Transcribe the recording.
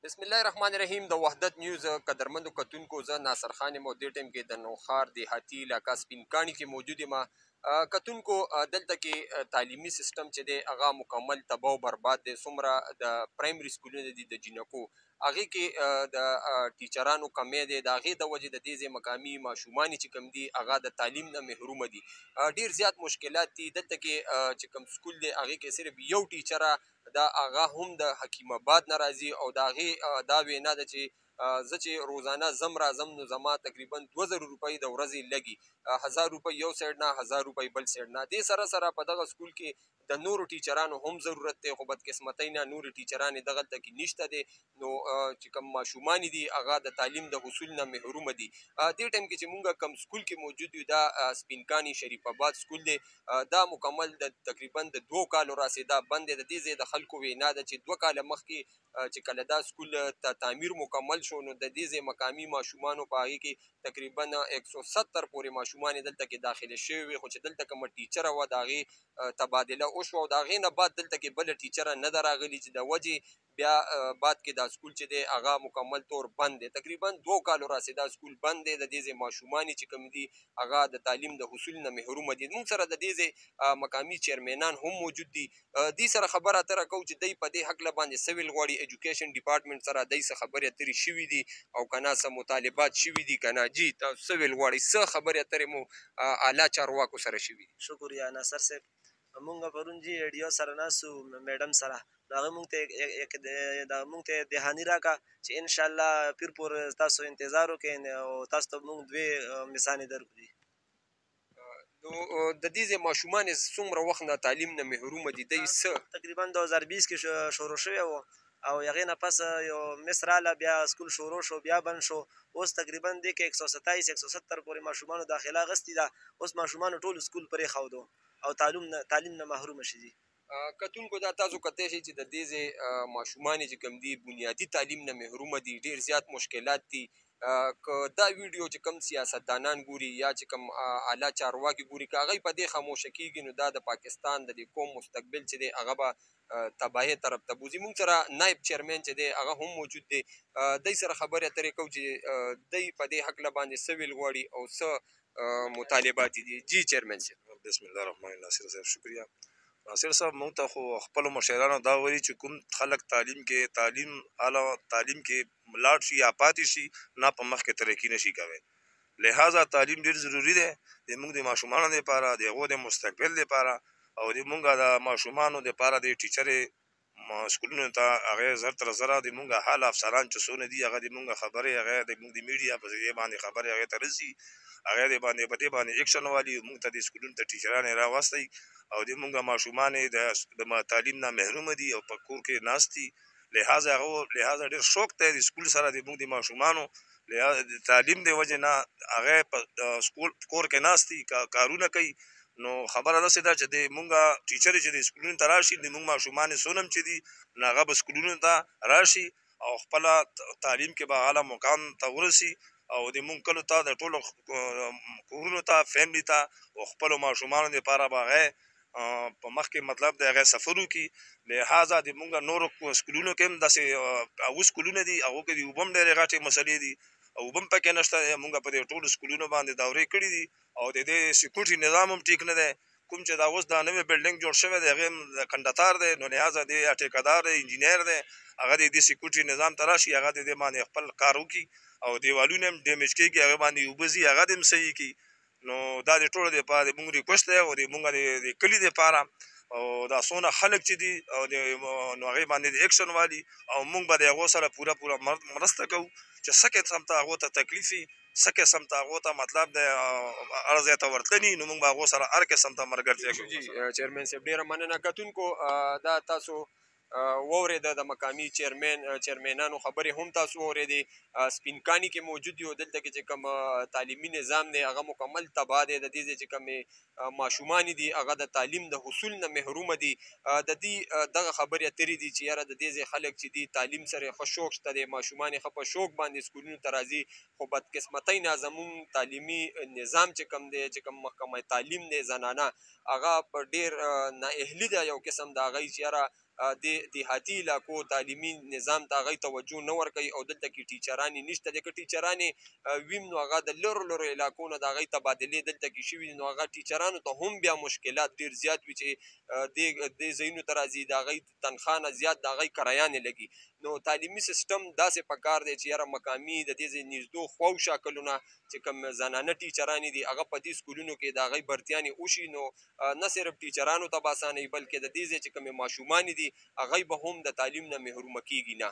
بسم الله الرحمن الرحیم د وحدت نیوز قدرمندو کتونکو زه ناصر خان یم او دې ټیم کې د نوښار دیهاتي علاقه سپین کاڼي کې موجود یم. کتونکو دلته کې تعلیمي سیستم چې دی هغه مکمل تباه او برباد دی. څومره د پرایمري سکولونه دي د جینکو هغې کې د ټیچرانو کمی دی. د هغې د وجې د دې ځای مقامي ماشومان چې کوم دي هغه د تعلیم نه محرومه دي. ډېر زیات مشکلات دي دلته کې چې کوم سکول دی هغې کې صرف یو ټیچره دا هغه هم د حکیم آباد نه راځي او د هغې دا وینا ده چې زه چې روزانه ځم راځم نو زما تقریبا 2000 روپۍ د ورځې لګي. 1000 روپۍ یو سایډ نه 1000 روپۍ بل سایډ نه. دې سره سره په دغه سکول کې د نورو ټیچرانو هم ضرورت دی خو بدقسمتۍ نه نورې ټیچرانې دغلته کې نشته دی. نو چې کوم ماشومان دي هغه د تعلیم د حصول نه محرومه دي. دې ټایم کې چې مونږ کوم سکول کې موجود یو دا سپین کاڼي شریف آباد سکول دی. دا مکمل د تقریبا د 2 کالو راسې دا بند دی. د دې ځای د خلکو وینا ده چې 2 کاله مخکې چې کله دا سکول تعمیر مکمل شو نو د دې ځای مقامي ماشومانو په هغې کې تقریبا 170 پورې ماشومان دلته کې داخله شوي وي خو چې دلته کومه ټیچره وه د هغې تبادله وشوه او د هغې نه بعد دلته کې بله ټیچره نه ده راغلې چې د وجې بیا بعد کې دا سکول چې دی هغه مکمل طور بند دی. تقریبا 2 کالو راسې دا سکول بند دی. د دې ځای ماشومان چې کوم دي هغه د تعلیم د حصول نه محرومه دي. موږ سره د دې ځای مقامي چیرمنان هم موجود دي. دې سره خبره اتره کوو چې دی په دې هکله باندې څه ویل غواړي. ایجوکیشن ډپارټمنټ سره دی څه خبرې اترې شوي دي او که نه څه مطالبات شوي دي که نه جي تاسو څه ویل غواړئ څه خبرې اترې مو اعلی چارواکو سره شوي دي؟ شکریہ ناصر صاحب. مونږ پرون جی ایډیو سره ناسو میډم سره هغه مونږ ته دهاني راکړه چې انشاءالله پیر پور تاسو انتظار وکړئ او تاسو ته مونږ 2 مثانې درکړو. نو د دې ځای ماشومان څومره وخت نه تعلیم نه محرومه دي؟ دی څه تقریبا 2020 کې شروع شوی و او هغې نه پس یو مس راله بیا سکول شروع شو بیا بند شو. اوس تقریبا دې کې 127 170 پورې ماشومانو داخله اخیستې ده. اوس ماشومانو ټول سکول پرېښودو او تعلیم نه محرومه شي دي. کتونکو دا تاسو کتی شئ چې د دې ځای ماشومان چې کوم دي بنیادي تعلیم نه محرومه دي. ډېر زیات مشکلات دي. که دا ویډیو چې کوم سیاستدانان ګوري یا چې کوم اعلی چارواکي ګوري که هغوی په دې خاموشه کېږي نو دا د پاکستان د دې قوم مستقبل چې دی هغه به تباهۍ طرف ته بوځي. موږ سره نایب چیرمن چې دی هغه هم موجود دی. دی سره خبرې اترې کوو چې دی په دې هکله باندې څه ویل غواړي او څه مطالبات دي. جی چیرمن صاحب. بسم الله الرحمن الرحیم. ناصر صاحب شکریہ. ناصر صاحب موږ ته خو خپلو مشرانو دا وایي چې کوم خلک تعلیم کې لاړ شي یا پاتې شي نه په مخکې ترقي نشي کوی. لہذا تعلیم ډېر ضروري دی د موږ د ماشومانو دپاره د هغو د مستقبل دپاره او د موږ د ماشومانو دپاره د ټیچرې سکولونو ته هغې زر تر زره د موږ حال افسران چې څونه دي هغه د موږ خبرې هغې د موږ د میډیا په ذریعې باندې خبرې هغې ته رسي هغې په دې باندې اکشن والي موږ ته د سکولونو ته ټیچران راوستئ او د موږ ماشومان د تعلیم نه محرومه دي او په کور کې ناست دي. لہذا ډېر شوق دی د سکول سره د موږ د ماشومانو د تعلیم د وجې نه هغې په سکول کور کې ناست دي کارونه کوي. نو خبره داسې ده چې د موږ ټیچرې چې د سکولونو ته راشي د موږ ماشومان څونه هم چې دي نو هغه به سکولونو ته راشي او خپله تعلیم کې به اعلی مقام ته ورسي او د موږ کلو ته د ټولو کورونو ته فیملي ته او خپلو ماشومانو دپاره به هغې په مخکې مطلب د هغې سفر وکړي. لہذا د موږ نورو سکولونو کې هم داسې اوه سکولونه دي هغو کې د اوبه هم ډېرې غټې مسلې دي او اوبه هم پکې نشته دی. موږ په دې ټولو سکولونو باندې دورې کړي دي او د دې سکیورټي نظام هم ټیک نه دی. کوم چې دا اوس دا نوی بلډینګ جوړ شوی دی هغې هم کنډتار دی نو لہذا دی یا ټیکهدار دی انجینیر دی هغه د دې سکیورټي نظام ته راشي هغه د دې باندې خپل کار وکړي او دیوالونه هم ډیمیج کېږي هغه باندې اوبه ځي هغه دې هم صحیح کړي. نو دا د ټولو دپاره د موږ ریکوست دی او د موږ د کلي دپاره او دا څونه خلک چې دي او نو هغې باندې د ایکشن والي او موږ به د هغو سره پوره مرسته کوو چې څه قسم ته هغو ته تکلیف وي څه قسم ته هغو ته مطلب د هر ځای ته ورتلني نو موږ به هغو سره هر قسم ته ملګرتیا کوو. چیرمن صاحب ډېره مننه. کتونکو دا تاسو واورېده د مقامي چیرمنانو خبرې هم تاسو واورېدې. سپین کاڼي کې موجود یو. دلته کې چې کوم تعلیمي نظام دی هغه مکمل تباه دی. د دې ځای چې کومې ماشومان دي هغه د تعلیم د حصول نه محرومه دي. د دې دغه خبرې اترې دي چې یاره د دې ځای خلک چې دي تعلیم سره یې ښه شوق شته دی. ماشومان یې ښه په شوق باندې سکولونو ته راځي خو بدقسمتۍ نه زموږ تعلیمي نظام چې کوم دی چې کوم محکمه تعلیم دی زنانه هغه په ډېر نااهلي ده یو قسم د هغوی چې یاره د دیهاتي علاقو تعلیمي نظام ته هغوی توجه نه ورکوي او دلته کې ټیچران یې نشته دی. که ټیچران یې ویم نو هغه د لرو علاقو نه د هغوی تبادلې دلته کې شوي دي، نو هغه ټیچرانو ته هم بیا مشکلات ډېر زیات وي چې دې ځایونو ته راځي، د هغوی تنخواه نه زیات د هغوی کرایانې لګي. نو تعلیمي سیستم داسې پکار دی چې یاره مقامي د دې ځای نږدو خواوشا کلونه چې کوم زنانه ټیچرانې دي هغه په دې سکولونو کې د هغوی بړتیانې وشي، نو نه صرف ټیچرانو ته به اسانه وي بلکې د دې ځای چې کومې ماشومانې دي هغوی به هم د تعلیم نه محرومه کېږي نه.